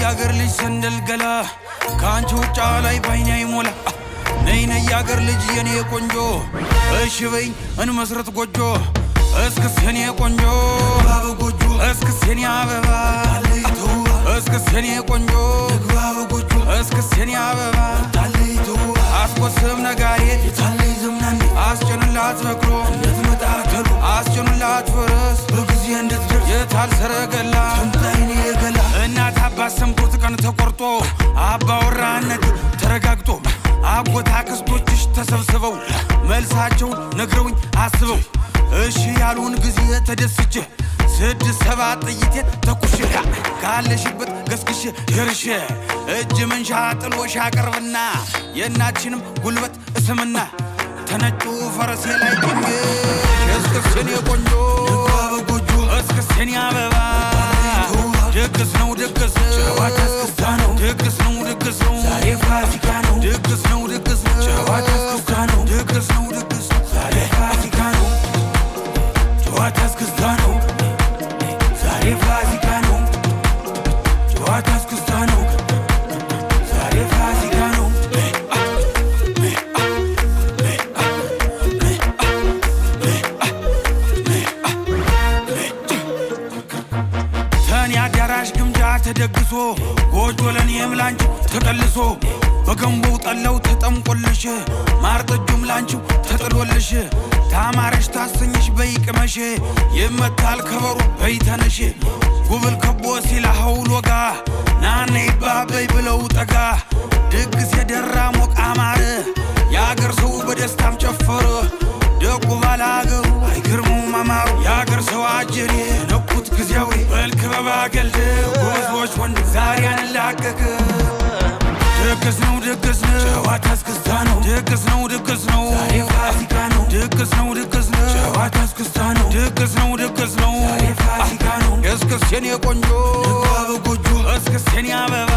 ያገር ልጅ ሰንደል ገላ ካንቺ ውጫ ላይ ባይኔ አይሞላ ነይ ነይ ያገር ልጅ የኔ ቆንጆ እሺ በይኝ እንመስረት ጎጆ እስክስ የኔ ቆንጆ ባበጎጆ እስክስ የኔ አበባ ታለይቶ እስክስ የኔ ቆንጆ ባበጎጆ እስክስ የኔ አበባ ታለይቶ አስቆስም ነጋሪ ታለይ ዘምናን አስጨንላት በክሮ እንድትመጣተሉ አስጨንላት ፈረስ በጊዜ እንድትደርስ የታል ሰረገላ ተምታይኔ ገላ እናት አባት ሰምቶት ቀን ተቆርጦ አባወራነት ተረጋግጦ አጎታ ክስቶችሽ ተሰብስበው መልሳቸው ነግረውኝ አስበው እሺ ያሉን ጊዜ ተደስቼ 6-7 ጥይቴ ተኩሼ ካለሽበት ገስግሼ ደርሼ እጅ መንሻ ጥሎሽ አቀርብና የእናትሽንም ጉልበት እስምና ተነጩ ፈረሴ ላይ ጭኜ እስክስኔ ቆንጆ በጎጆ እስክስኔ አበባ ድግስ ነው ድግስ ጨዋታ እስክስታ ነው ድግስ ነው ድግስ ነው ዛሬ ፋሲካ ነው ድግስ ነው ድግስ ነው ጨዋታ እስክስታ ነው ድግስ ነው ድግስ ነው ዛሬ ፋሲካ ነው ጨዋታ እስክስታ ነው ዛሬ ፋሲካ ነው ጨዋታ እስክስታ ነው ዛሬ ፋሲካ ነው ተኔ አዳራሽ ግምጃ ተደግሶ ጎጆ ለኔም ላንቺ ተቀልሶ በገንቦው ጠለው ተጠምቆልሽ ማር ጠጁም ላንቺው ተጥሎልሽ ታማረሽ ታሰኝሽ በይቅመሽ ይመታል ከበሩ በይተነሽ ጉብል ከቦ ሲላ ሐውል ወጋ ናነ ይባበይ ብለው ጠጋ ድግስ የደራ ሞቅ አማረ ያገር ሰው በደስታም ጨፈረ ደጉ ባላገሩ አይገርሙም አማሩ ያገር ሰው አጀሬ ነኩት ጊዜያዊ መልክ በባገልድ ጎዞች ወንድ ዛሬ አንላቀቅ ድግስ ነው ድግስ ነው ጨዋታ እስክስታ ነው ድግስ ነው ድግስ ነው ዛሬ ፋሲካ ነው ድግስ ነው ድግስ ነው ጨዋታ እስክስታ ነው ድግስ ነው ድግስ ነው ዛሬ ፋሲካ ነው እስክስ የኔ ቆንጆ በጎጆ እስክስ የኔ አበባ